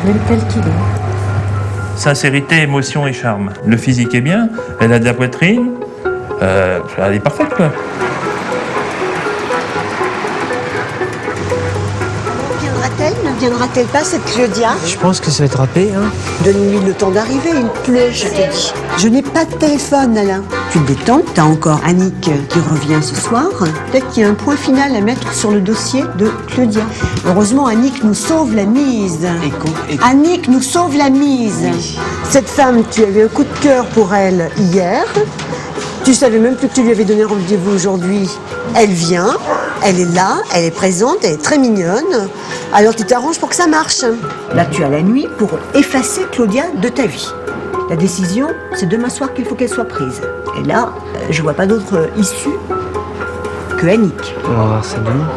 Elle est tel qu'il est. Sincérité, émotion et charme. Le physique est bien, elle a de la poitrine, elle est parfaite quoi. Ne viendra-t-elle pas, cette Claudia? Je pense que ça va être râpé, hein. Donne-lui le temps d'arriver, il pleut, je te dis. Je n'ai pas de téléphone, Alain. Tu te détends, t'as encore Annick qui revient ce soir. Peut-être qu'il y a un point final à mettre sur le dossier de Claudia. Heureusement, Annick nous sauve la mise. Annick nous sauve la mise. Oui. Cette femme, tu avais un coup de cœur pour elle hier. Tu savais même plus que tu lui avais donné rendez-vous aujourd'hui. Elle vient, elle est là, elle est présente, elle est très mignonne. Alors tu t'arranges pour que ça marche. Là, tu as la nuit pour effacer Claudia de ta vie. La décision, c'est demain soir qu'il faut qu'elle soit prise. Et là, je vois pas d'autre issue que Annick. On va voir ça demain.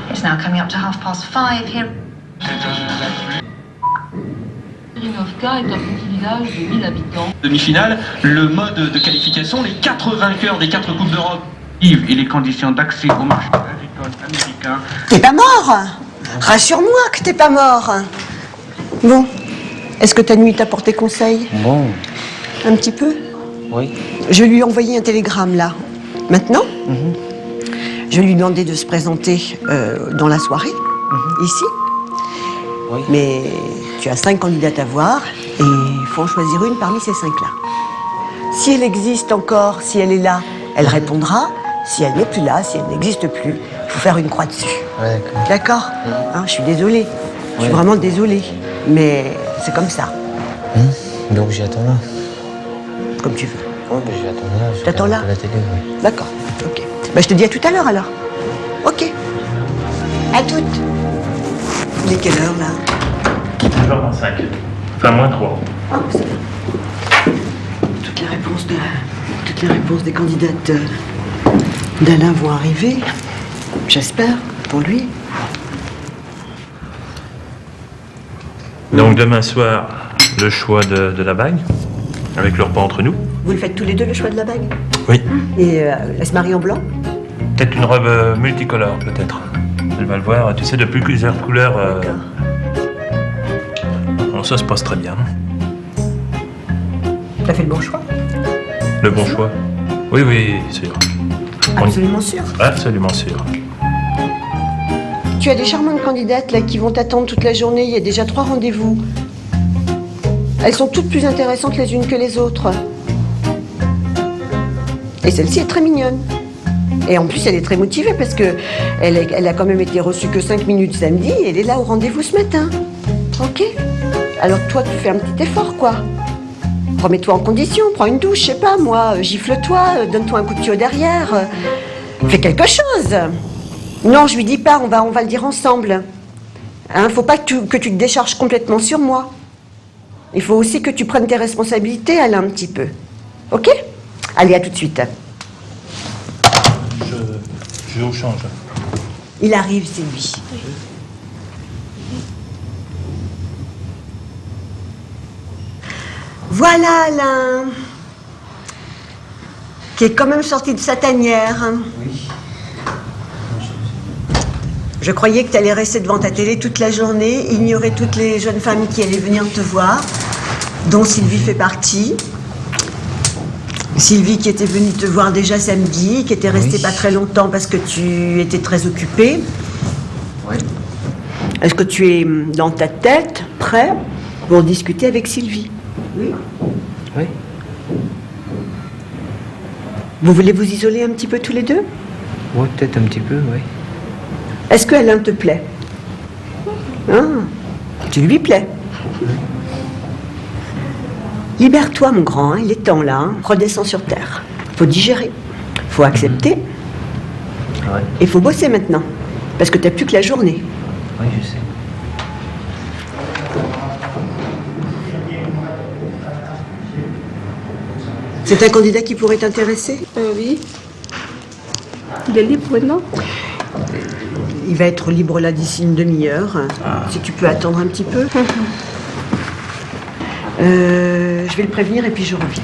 It's now coming up to 5:30 here. Irinovka est un petit village de 1000 habitants. Demi-finale, le mode de qualification, les 4 vainqueurs des 4 Coupes d'Europe et les conditions d'accès au marché agricole américain. T'es pas mort? Rassure-moi que t'es pas mort. Bon, est-ce que ta nuit t'a porté conseil? Bon, Un petit peu? oui. Je lui ai envoyé un télégramme là. Maintenant, je lui ai demandé de se présenter dans la soirée, ici. Oui. Mais tu as 5 candidates à voir et il faut en choisir une parmi ces 5-là. Si elle existe encore, si elle est là, elle répondra. Si elle n'est plus là, si elle n'existe plus, il faut faire une croix dessus. Ouais, d'accord. D'accord? Hein, je suis désolée. Je suis vraiment désolée. Mais c'est comme ça. Donc j'y attends là. Comme tu veux. Ouais, j'y attends là. je T'attends regarde là? La télé, oui. D'accord. Ok. Bah, je te dis à tout à l'heure alors. Ok. À toutes. Il est quelle heure là? 9h25. Enfin, moins 3. Ah, c'est bien. Toutes les réponses des candidates d'Alain vont arriver. J'espère, pour lui. Donc demain soir, le choix de la bague, avec le repas entre nous. Vous le faites tous les deux, le choix de la bague? Oui. Et elle se marie en blanc? Peut-être une robe multicolore, peut-être. Elle va le voir, tu sais, de plusieurs couleurs. Bon, ça se passe très bien. T'as fait le bon choix? Le bon choix. Oui, oui, sûr. Absolument sûr. Absolument sûr. Tu as des charmantes candidates là qui vont t'attendre toute la journée. Il y a déjà 3 rendez-vous. Elles sont toutes plus intéressantes les unes que les autres. Et celle-ci est très mignonne. Et en plus, elle est très motivée parce que elle a quand même été reçue que 5 minutes samedi et elle est là au rendez-vous ce matin. Ok? Alors toi, tu fais un petit effort, quoi. Remets-toi en condition, prends une douche, je sais pas, moi, gifle-toi, donne-toi un coup de tuyau derrière. Fais quelque chose. Non, je lui dis pas, on va le dire ensemble. Hein, faut pas que tu te décharges complètement sur moi. Il faut aussi que tu prennes tes responsabilités, Alain, un petit peu. Ok? Allez, à tout de suite. Je vous change. Il arrive, c'est lui. Voilà Alain, qui est quand même sorti de sa tanière. Oui. Je croyais que tu allais rester devant ta télé toute la journée, ignorer toutes les jeunes femmes qui allaient venir te voir, dont Sylvie fait partie. Sylvie qui était venue te voir déjà samedi, qui était restée pas très longtemps parce que tu étais très occupée. Oui. Est-ce que tu es dans ta tête prêt pour discuter avec Sylvie? Oui. Oui. Vous voulez vous isoler un petit peu tous les deux? Oui, peut-être un petit peu, oui. Est-ce que Alain te plaît? Ah, tu lui plais. Libère-toi, mon grand, hein, il est temps là. Hein. Redescends sur terre. Faut digérer, faut accepter. Ouais. Et faut bosser maintenant. Parce que t'as plus que la journée. Oui, je sais. C'est un candidat qui pourrait t'intéresser? Oui. Il est libre maintenant? Il va être libre là d'ici une demi-heure. Si tu peux attendre un petit peu. Je vais le prévenir et puis je reviens.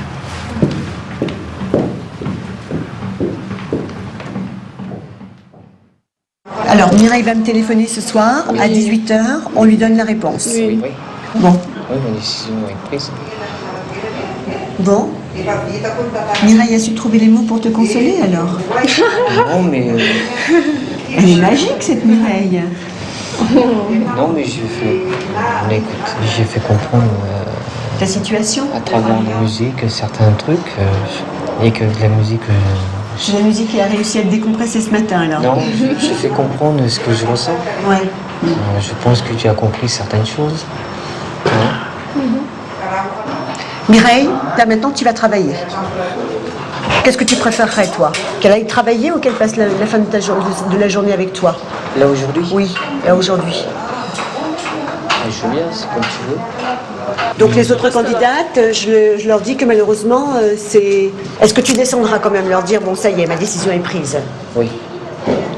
Alors, Mireille va me téléphoner ce soir à 18h. On lui donne la réponse. Oui. Oui. Bon. Oui, ma décision est prise. Bon. Mireille a su trouver les mots pour te consoler alors. Non, mais... Elle est magique cette Mireille. Non, mais j'ai fait comprendre Ta situation? à travers la musique certains trucs. Et que de la musique... C'est la musique qui a réussi à te décompresser ce matin alors. Non, j'ai fait comprendre ce que je ressens. Ouais. Je pense que tu as compris certaines choses. Mireille, là maintenant tu vas travailler. Qu'est-ce que tu préférerais toi? Qu'elle aille travailler ou qu'elle passe la fin de la journée avec toi? Là, aujourd'hui? Oui, là aujourd'hui. Je veux bien, c'est comme tu veux. Donc les autres candidates, je leur dis que malheureusement, c'est... Est-ce que tu descendras quand même leur dire, bon ça y est, ma décision est prise? Oui.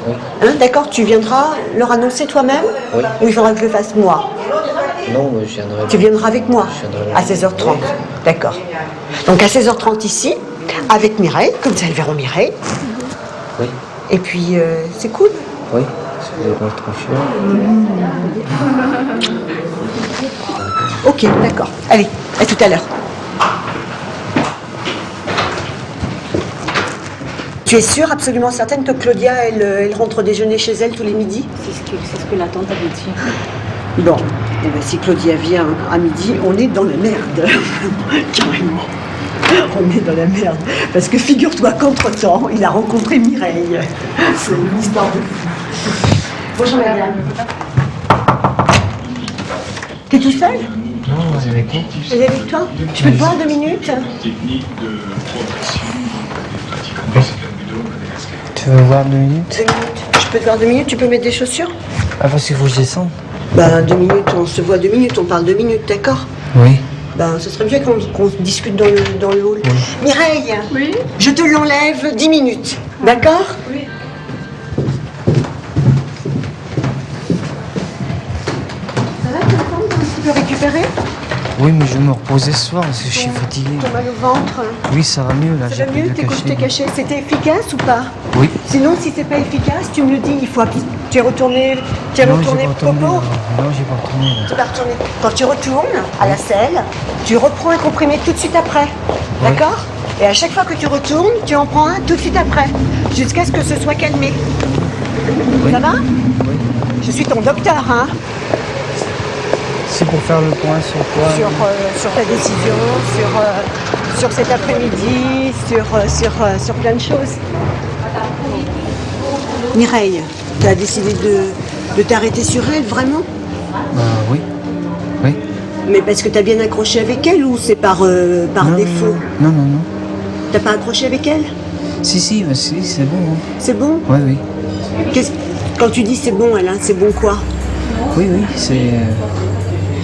Oui. Hein, d'accord, tu viendras leur annoncer toi-même? Oui. Ou il faudra que je le fasse moi? Non, je viendrai. Tu viendras avec moi? Je viendrai À 16h30. D'accord. Donc à 16h30 ici, avec Mireille, comme ça elles verront Mireille. Oui. Et puis c'est cool. Oui. C'est pas trop chiant. Ok, d'accord. Allez, à tout à l'heure. Tu es sûre, absolument certaine que Claudia, elle rentre déjeuner chez elle tous les midis? C'est ce que la tante avait dit. Bon, eh ben, si Claudia vient à midi, on est dans la merde. Carrément. On est dans la merde. Parce que figure-toi qu'entre-temps, il a rencontré Mireille. C'est une histoire de fou. Bonjour madame. T'es tout seul? Non, c'est avec moi. Elle est avec toi? Je peux te voir 2 minutes? Tu veux voir 2 minutes? 2 minutes. Je peux te voir 2 minutes? Tu peux mettre des chaussures? Ah, parce qu'il faut que je descende. Ben 2 minutes, on se voit 2 minutes, on parle 2 minutes, d'accord? Oui. Ben ce serait bien qu'on discute dans le hall. Oui. Mireille, Oui. je te l'enlève 10 minutes, d'accord? Oui. Ça va, tu peux récupérer? Oui, mais je vais me reposer ce soir parce que je suis fatigué. T'as mal au ventre? Oui, ça va mieux là. Ça j'ai va pris mieux, le tes couches t'es cachet. caché. C'était efficace ou pas? Oui. Sinon, si c'est pas efficace, tu me le dis, il faut appeler. Tu es retourné, Non, j'ai pas retourné. propos? Non, j'ai pas retourné là. Tu vas retourner. Quand tu retournes à la selle, tu reprends un comprimé tout de suite après. D'accord? Et à chaque fois que tu retournes, tu en prends un tout de suite après. Jusqu'à ce que ce soit calmé. Oui. Ça va? Oui. Je suis ton docteur, hein? C'est pour faire le point sur quoi? Sur ta décision, sur cet après-midi, sur plein de choses. Mireille, tu as décidé de t'arrêter sur elle, vraiment? Bah oui. Oui. Mais parce que tu as bien accroché avec elle ou c'est par Non, défaut? Non, non, non. T'as pas accroché avec elle? Si, bah, si, c'est bon. Hein. C'est bon? Oui, oui. Quand tu dis c'est bon, Alain, c'est bon quoi? Oui, oui, c'est...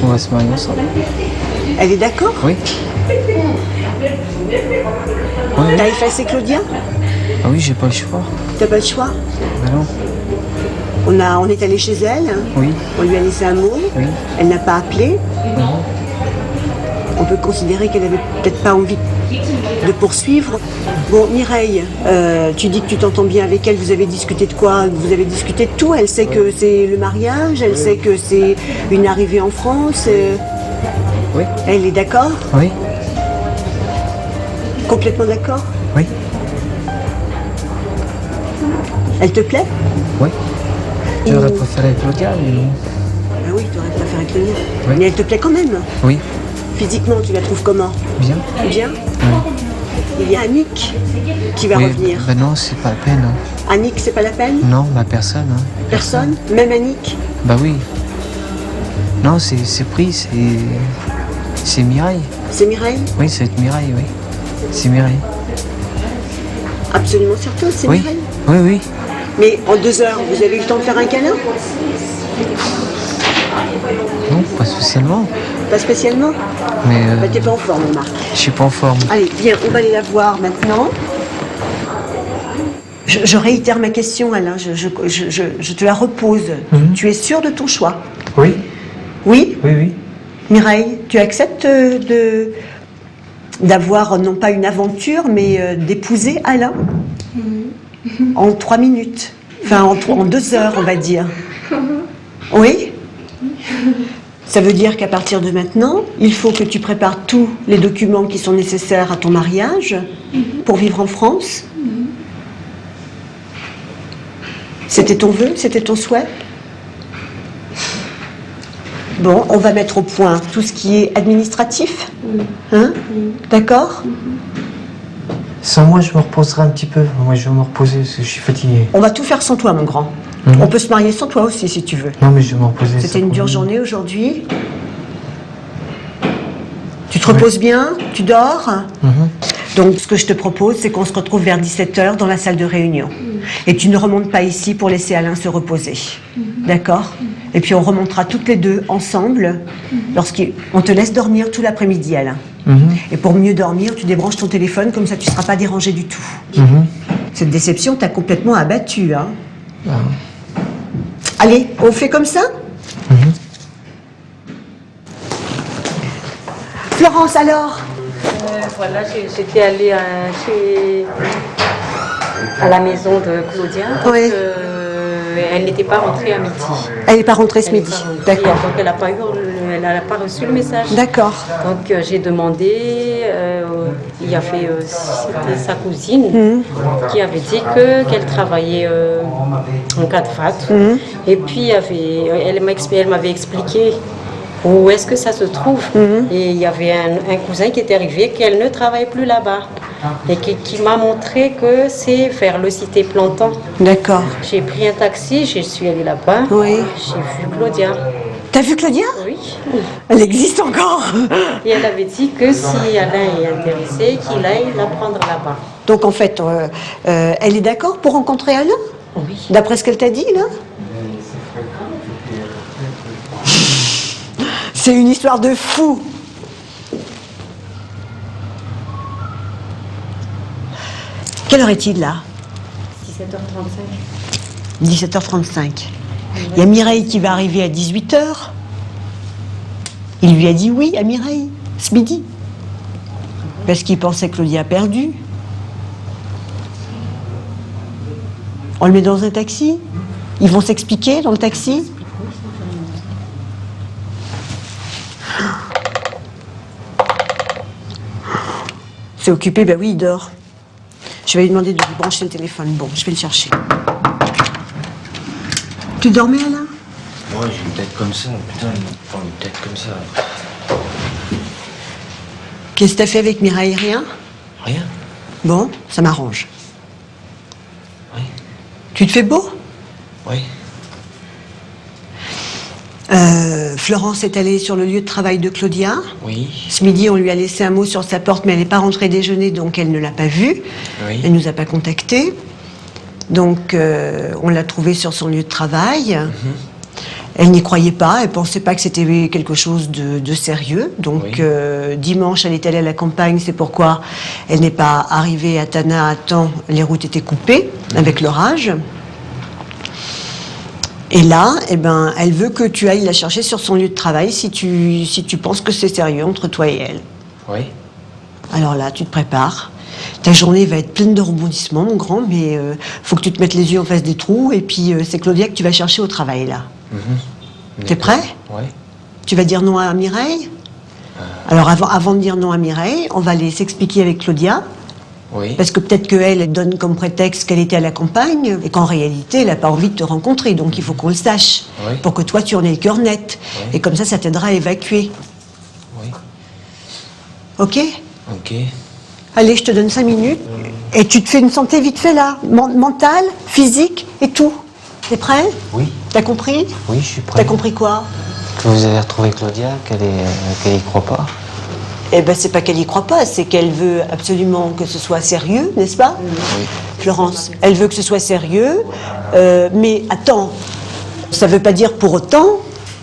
On va se marier ensemble. Elle est d'accord? Oui. Oui, oui. T'as effacé Claudia? Ah oui, j'ai pas le choix. T'as pas le choix? Bah non. On est allé chez elle, Oui. on lui a laissé un mot, Oui. elle n'a pas appelé. Non. On peut considérer qu'elle avait peut-être pas envie de poursuivre. Bon, Mireille, tu dis que tu t'entends bien avec elle, vous avez discuté de quoi? Vous avez discuté de tout? Elle sait que c'est le mariage, elle sait que c'est une arrivée en France. Oui. Elle est d'accord? Oui. Complètement d'accord? Oui. Elle te plaît? Oui. J'aurais préféré Claudia, mais non. Ah oui, tu aurais préféré Claudia. Oui. Mais elle te plaît quand même? Oui. Physiquement, tu la trouves comment? Bien. Bien. Il y a Annick qui va Oui, revenir. ben non, c'est pas la peine. Hein. Annick, c'est pas la peine? Non, bah personne. Hein. Personne? Même Annick? Bah oui. Non, c'est pris, c'est Mireille. C'est Mireille? Oui, c'est Mireille, oui. C'est Mireille. Absolument certain, c'est Oui. Mireille. Oui, oui. Mais en 2 heures, vous avez eu le temps de faire un câlin? Non, pas spécialement. Pas spécialement? Mais Bah, t'es pas en forme, Marc. je suis pas en forme. Allez, viens, on va aller la voir maintenant. Je réitère ma question, Alain, je te la repose. Tu es sûr de ton choix? Oui, Oui? oui, oui. Mireille, tu acceptes d'avoir non pas une aventure, mais d'épouser Alain en 3 minutes, enfin en 2 heures, on va dire. Oui? Ça veut dire qu'à partir de maintenant, il faut que tu prépares tous les documents qui sont nécessaires à ton mariage pour vivre en France. C'était ton vœu? C'était ton souhait? Bon, on va mettre au point tout ce qui est administratif. Hein? D'accord? Sans moi, je me reposerai un petit peu. Moi, je vais me reposer parce que je suis fatigué. On va tout faire sans toi, mon grand. On peut se marier sans toi aussi, si tu veux. Non, mais je vais me reposer. C'était une dure journée aujourd'hui. Tu te reposes bien? Tu dors? Donc, ce que je te propose, c'est qu'on se retrouve vers 17h dans la salle de réunion. Et tu ne remontes pas ici pour laisser Alain se reposer. D'accord? Et puis, on remontera toutes les deux ensemble lorsqu'on te laisse dormir tout l'après-midi, Alain. Et pour mieux dormir, tu débranches ton téléphone, comme ça tu ne seras pas dérangé du tout. Cette déception t'a complètement abattu, hein? Allez, on fait comme ça? Florence, alors? Voilà, j'étais allée à la maison de Claudia. Oui. Elle n'était pas rentrée à midi. Elle n'est pas rentrée ce midi. D'accord. Donc elle n'a pas reçu le message. D'accord. Donc j'ai demandé, il y avait c'était sa cousine qui avait dit qu'elle travaillait en 4 et puis elle m'avait expliqué où est-ce que ça se trouve. Et il y avait un cousin qui était arrivé, qu'elle ne travaille plus là-bas. Et qui m'a montré que c'est vers le Cité Plantant. D'accord. J'ai pris un taxi, je suis allée là-bas. Oui. J'ai vu Claudia. T'as vu Claudia? Oui. Elle existe encore. Et elle avait dit que si Alain est intéressé, qu'il aille la prendre là-bas. Donc en fait, elle est d'accord pour rencontrer Alain? Oui. D'après ce qu'elle t'a dit, là? C'est une histoire de fou. Quelle heure est-il là? 17h35. 17h35. Il y a Mireille qui va arriver à 18h. Il lui a dit oui à Mireille, ce midi. Parce qu'il pensait que Claudia a perdu. On le met dans un taxi? Ils vont s'expliquer dans le taxi? C'est occupé, ben oui, il dort. Je vais lui demander de lui brancher le téléphone. Bon, je vais le chercher. Tu dormais, Alain? Ouais, j'ai une tête comme ça, putain, une tête comme ça. Qu'est-ce que t'as fait avec Mireille? Rien? Rien. Bon, ça m'arrange. Oui. Tu te fais beau? Oui. Florence est allée sur le lieu de travail de Claudia. Oui. Ce midi, on lui a laissé un mot sur sa porte, mais elle n'est pas rentrée déjeuner, donc elle ne l'a pas vu. Oui. Elle ne nous a pas contactés. Donc, on l'a trouvée sur son lieu de travail. Elle n'y croyait pas, elle ne pensait pas que c'était quelque chose de sérieux. Donc, dimanche, elle est allée à la campagne, c'est pourquoi elle n'est pas arrivée à Tana à temps. Les routes étaient coupées avec l'orage. Et là, eh ben, elle veut que tu ailles la chercher sur son lieu de travail si tu penses que c'est sérieux entre toi et elle. Oui. Alors là, tu te prépares. Ta journée va être pleine de rebondissements, mon grand, mais faut que tu te mettes les yeux en face des trous. Et puis, c'est Claudia que tu vas chercher au travail, là. T'es prêt? Oui. Tu vas dire non à Mireille? Alors, avant de dire non à Mireille, on va aller s'expliquer avec Claudia. Oui. Parce que peut-être qu'elle donne comme prétexte qu'elle était à la campagne et qu'en réalité, elle n'a pas envie de te rencontrer. Donc, il faut qu'on le sache. Oui. Pour que toi, tu en aies le cœur net. Oui. Et comme ça t'aidera à évacuer. Oui. Ok? Ok. Allez, je te donne 5 minutes. Et tu te fais une santé vite fait là. Mentale, physique et tout. T'es prêt? Oui. T'as compris? Oui, je suis prêt. T'as compris quoi? Que vous avez retrouvé Claudia, qu'elle y croit pas. Eh ben, c'est pas qu'elle y croit pas, c'est qu'elle veut absolument que ce soit sérieux, n'est-ce pas? Oui. Florence, elle veut que ce soit sérieux, mais attends, ça veut pas dire pour autant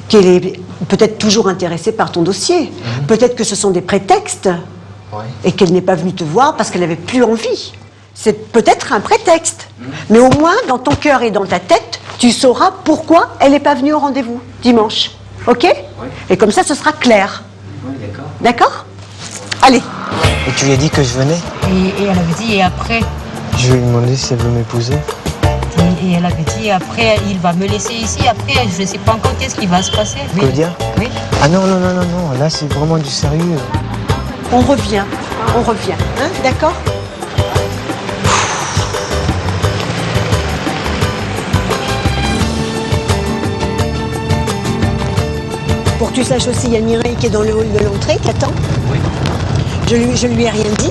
qu'elle est peut-être toujours intéressée par ton dossier. Peut-être que ce sont des prétextes Oui. et qu'elle n'est pas venue te voir parce qu'elle n'avait plus envie. C'est peut-être un prétexte, mais au moins dans ton cœur et dans ta tête, tu sauras pourquoi elle n'est pas venue au rendez-vous dimanche. Ok? Oui. Et comme ça, ce sera clair. Oui, d'accord. D'accord? Allez. Et tu lui as dit que je venais? Et elle avait dit, et après, Je lui ai demandé si elle veut m'épouser. et elle avait dit, après, il va me laisser ici. Après, je ne sais pas encore qu'est-ce qui va se passer. Claudia? Oui. Ah non, non, non, non, non, là c'est vraiment du sérieux. On revient, hein, d'accord? Pour que tu saches aussi, il y a Mireille qui est dans le hall de l'entrée, qui attend. Oui. Je lui ai rien dit.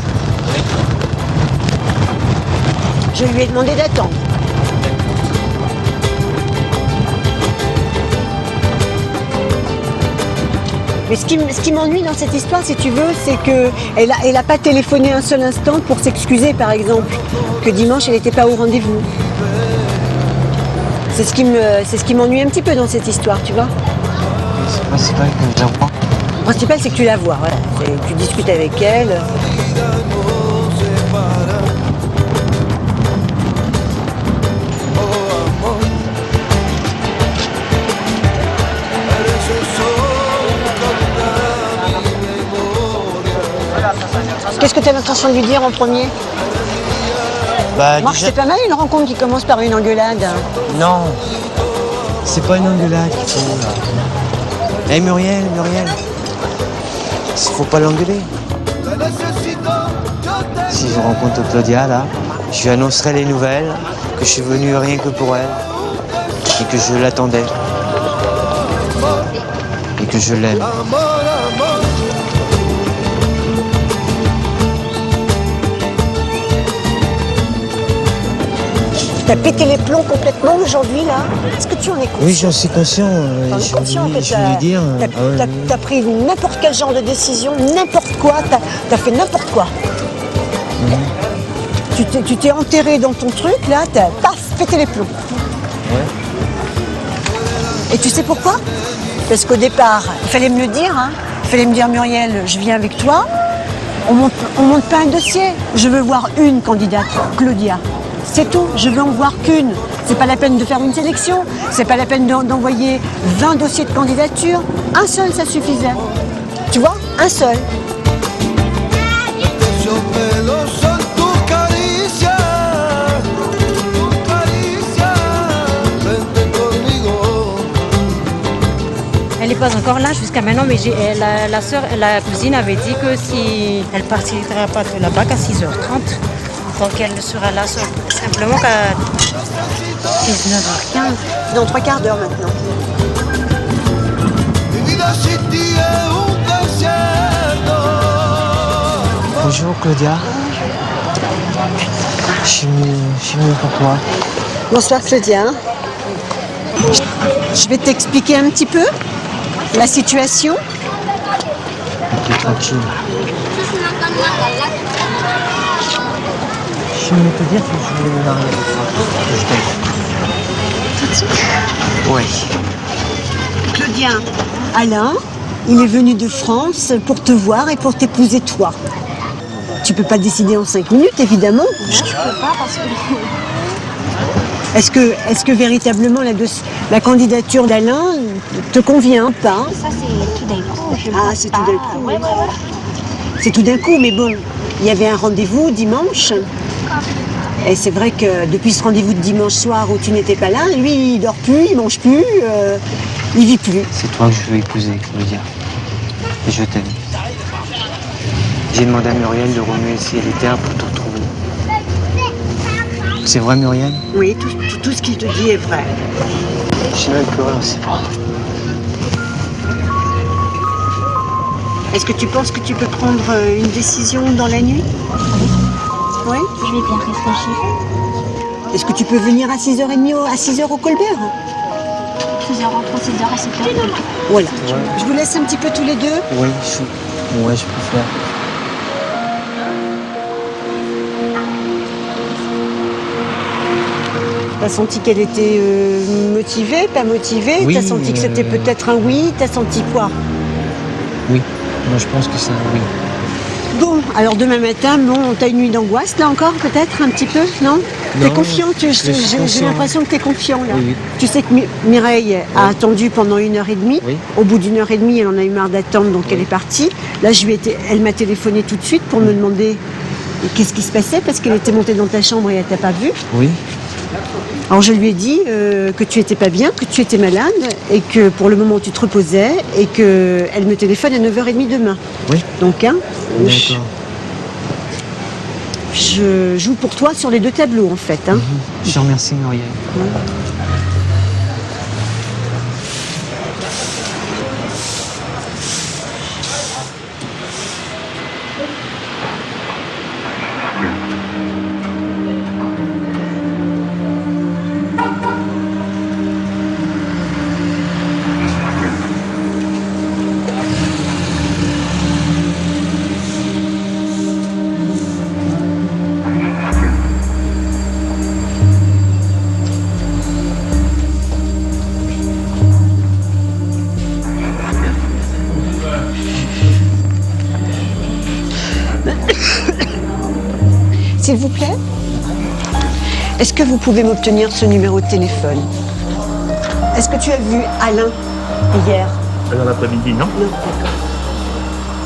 Je lui ai demandé d'attendre. Mais ce qui m'ennuie dans cette histoire, si tu veux, c'est qu'elle a pas téléphoné un seul instant pour s'excuser, par exemple, que dimanche, elle n'était pas au rendez-vous. C'est ce qui m'ennuie un petit peu dans cette histoire, tu vois. C'est principal que je la vois. Le principal, c'est que tu la vois, voilà. Tu discutes avec elle. Qu'est-ce que tu as l'intention de lui dire en premier? Bah, Marc, c'est pas mal une rencontre qui commence par une engueulade. Non, c'est pas une engueulade qu'il faut là. Hé Muriel, il faut pas l'engueuler. Si je rencontre Claudia là, je lui annoncerai les nouvelles, que je suis venu rien que pour elle, et que je l'attendais, et que je l'aime. T'as pété les plombs complètement aujourd'hui, là? Est-ce que tu en es conscient? Oui, j'en suis conscient. T'en es conscient que je vais lui dire. t'as pris n'importe quel genre de décision, n'importe quoi, t'as fait n'importe quoi. Tu t'es enterré dans ton truc, là, t'as paf, pété les plombs. Ouais. Et tu sais pourquoi? Parce qu'au départ, il fallait me le dire, hein. Il fallait me dire, Muriel, je viens avec toi. On monte pas un dossier. Je veux voir une candidate, Claudia. C'est tout, je veux en voir qu'une. C'est pas la peine de faire une sélection, c'est pas la peine d'envoyer 20 dossiers de candidature. Un seul, ça suffisait. Tu vois, un seul. Elle n'est pas encore là jusqu'à maintenant, mais la cousine avait dit que si elle partira pas de là-bas qu'à 6h30, donc elle ne sera là simplement qu'à 19h15. Dans 3 quarts d'heure maintenant. Bonjour Claudia. Je suis venu pour toi. Bonsoir Claudia. Je vais t'expliquer un petit peu la situation. Ok, tranquille. Je voulais te dire que je voulais me marier avec toi. Tout de suite? Oui. Claudia, Alain, il est venu de France pour te voir et pour t'épouser toi. Tu peux pas décider en 5 minutes, évidemment. Je peux pas parce que... Est-ce que véritablement la candidature d'Alain te convient pas? Ça, c'est tout d'un coup. Ah, c'est tout d'un coup. Ouais. C'est tout d'un coup, mais bon, il y avait un rendez-vous dimanche. Et c'est vrai que depuis ce rendez-vous de dimanche soir où tu n'étais pas là, lui, il dort plus, il mange plus, il vit plus. C'est toi que je veux épouser, Claudia. Et je t'aime. J'ai demandé à Muriel de remuer le ciel et terre pour te retrouver. C'est vrai, Muriel? Oui, tout ce qu'il te dit est vrai. Je sais même plus rien, c'est vrai. Est-ce que tu penses que tu peux prendre une décision dans la nuit? Oui. Je vais bien réfléchir. Est-ce que tu peux venir à 6h30 à 6h au Colbert? 6h, entre 6h et 7h. Voilà. Ouais. Je vous laisse un petit peu tous les deux. Oui, je préfère. T'as senti qu'elle était motivée, pas motivée? Oui, T'as senti que c'était peut-être un oui? T'as senti quoi? Oui, moi je pense que c'est un oui. Bon, alors demain matin, bon, t'as une nuit d'angoisse là encore peut-être un petit peu, non? T'es Non, confiant? je suis J'ai confiant. l'impression que t'es confiant là. Oui, oui. Tu sais que Mireille a attendu pendant 1h30. Oui. Au bout d'1h30, elle en a eu marre d'attendre, donc elle est partie. Là, elle m'a téléphoné tout de suite pour me demander qu'est-ce qui se passait parce qu'elle était montée dans ta chambre et elle t'a pas vu. Oui. Alors je lui ai dit que tu étais pas bien, que tu étais malade et que pour le moment tu te reposais et qu'elle me téléphone à 9h30 demain. Oui. Donc, hein, D'accord. je joue pour toi sur les deux tableaux en fait. Hein. Je te remercie, Muriel. S'il vous plaît, est-ce que vous pouvez m'obtenir ce numéro de téléphone? Est-ce que tu as vu Alain hier? Dans l'après-midi, non? Non, d'accord.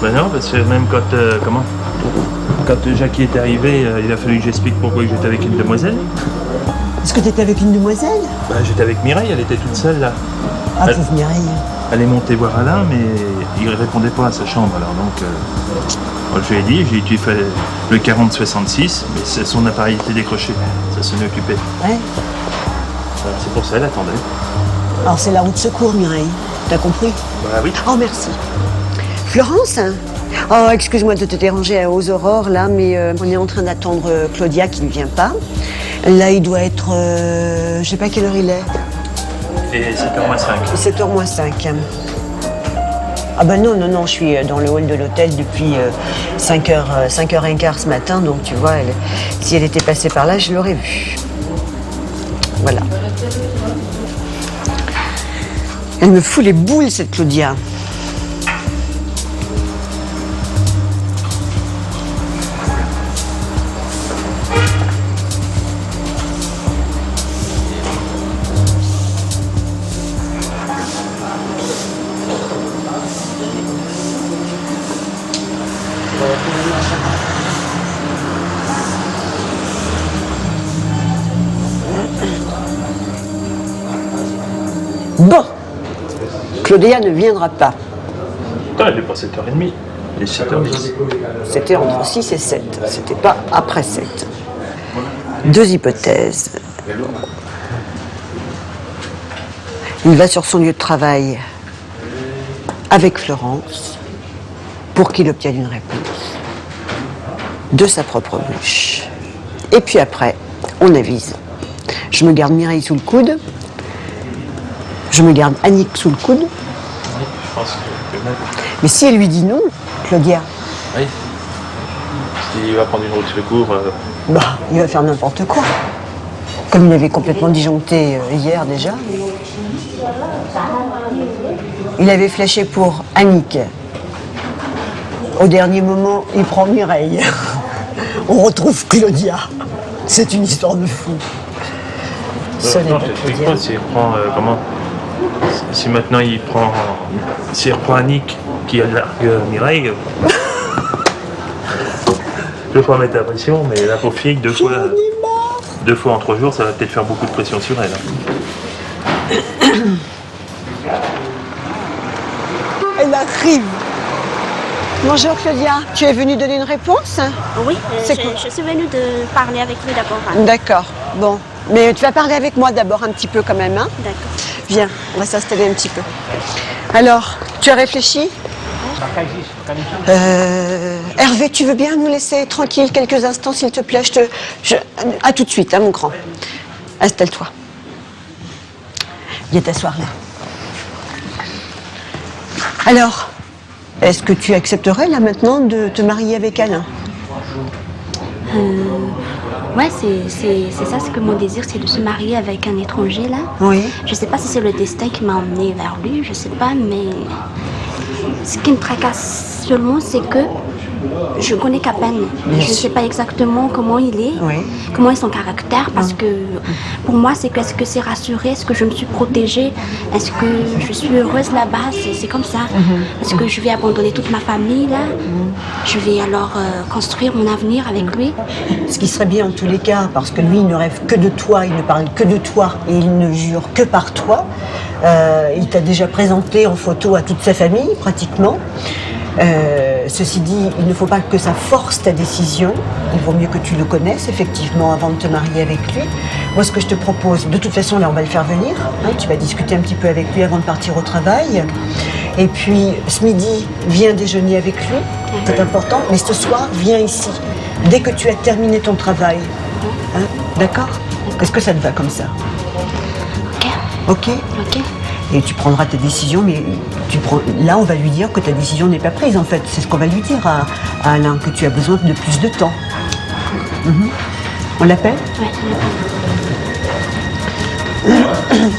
Ben non, parce que même quand Jackie est arrivé, il a fallu que j'explique pourquoi j'étais avec une demoiselle. Est-ce que tu étais avec une demoiselle? Ben, j'étais avec Mireille, elle était toute seule là. Ah, Elle- pauvre Mireille. Elle est montée voir Alain, mais il ne répondait pas à sa chambre. Alors donc, je lui ai dit, tu fais le 40-66, mais son appareil était décroché, ça s'en est occupé. Ouais. C'est pour ça, elle attendait. Alors c'est la roue de secours, Mireille. T'as compris? Bah oui. Oh, merci. Florence? Oh, excuse-moi de te déranger aux aurores, là, mais on est en train d'attendre Claudia qui ne vient pas. Là, il doit être... je sais pas quelle heure il est. Et 7h-5. 7h moins 5. Ah ben non, je suis dans le hall de l'hôtel depuis 5h15 ce matin, donc tu vois, si elle était passée par là, je l'aurais vue. Voilà. Elle me fout les boules, cette Claudia. Bon, Claudia ne viendra pas. Putain, elle est pas 7h30, il est 7h10. C'était entre 6 et 7. C'était pas après 7. Deux hypothèses. Il va sur son lieu de travail avec Florence pour qu'il obtienne une réponse de sa propre bouche. Et puis après, on avise. Je me garde Mireille sous le coude. Je me garde Annick sous le coude. Je pense que Mais si elle lui dit non, Claudia, oui. S'il va prendre une route de secours, bah, il va faire n'importe quoi. Comme il avait complètement disjoncté hier déjà. Il avait flashé pour Annick. Au dernier moment, il prend Mireille. On retrouve Claudia. C'est une histoire de fou. Ce n'est non, pas je t'explique Claudia. pas s'il reprend si maintenant s'il reprend Annick qui a largue Mireille. Je vais pas mettre la pression, mais la pauvre fille, deux fois en 3 jours, ça va peut-être faire beaucoup de pression sur elle. Elle arrive. Bonjour Claudia, tu es venue donner une réponse? Oui, C'est quoi? je suis venue de parler avec lui d'abord. D'accord, bon. Mais tu vas parler avec moi d'abord un petit peu quand même, hein? D'accord. Viens, on va s'installer un petit peu. Alors, tu as réfléchi? Hervé, tu veux bien nous laisser tranquille quelques instants, s'il te plaît? À tout de suite, hein, mon grand. Installe-toi. Viens t'asseoir là. Alors, est-ce que tu accepterais là maintenant de te marier avec Alain? Ouais, c'est ça, c'est que mon désir, c'est de se marier avec un étranger là. Oui. Je sais pas si c'est le destin qui m'a emmené vers lui, je sais pas, mais ce qui me tracasse seulement, c'est que je connais qu'à peine. Je ne sais pas exactement comment il est, comment est son caractère, parce que pour moi, c'est que est-ce que c'est rassuré, est-ce que je me suis protégée, est-ce que je suis heureuse là-bas, c'est comme ça. Est-ce que je vais abandonner toute ma famille là, je vais alors construire mon avenir avec lui. Ce qui serait bien en tous les cas, parce que lui, il ne rêve que de toi, il ne parle que de toi et il ne jure que par toi. Il t'a déjà présenté en photo à toute sa famille, pratiquement. Ceci dit, il ne faut pas que ça force ta décision. Il vaut mieux que tu le connaisses, effectivement, avant de te marier avec lui. Moi, ce que je te propose, de toute façon, là, on va le faire venir. Hein, tu vas discuter un petit peu avec lui avant de partir au travail. Et puis, ce midi, viens déjeuner avec lui. C'est important. Mais ce soir, viens ici. Dès que tu as terminé ton travail. Hein, d'accord? Est-ce que ça te va comme ça? Ok. Ok. Et tu prendras ta décision, mais là, on va lui dire que ta décision n'est pas prise, en fait. C'est ce qu'on va lui dire à Alain, que tu as besoin de plus de temps. On l'appelle? Ouais, on l'appelle.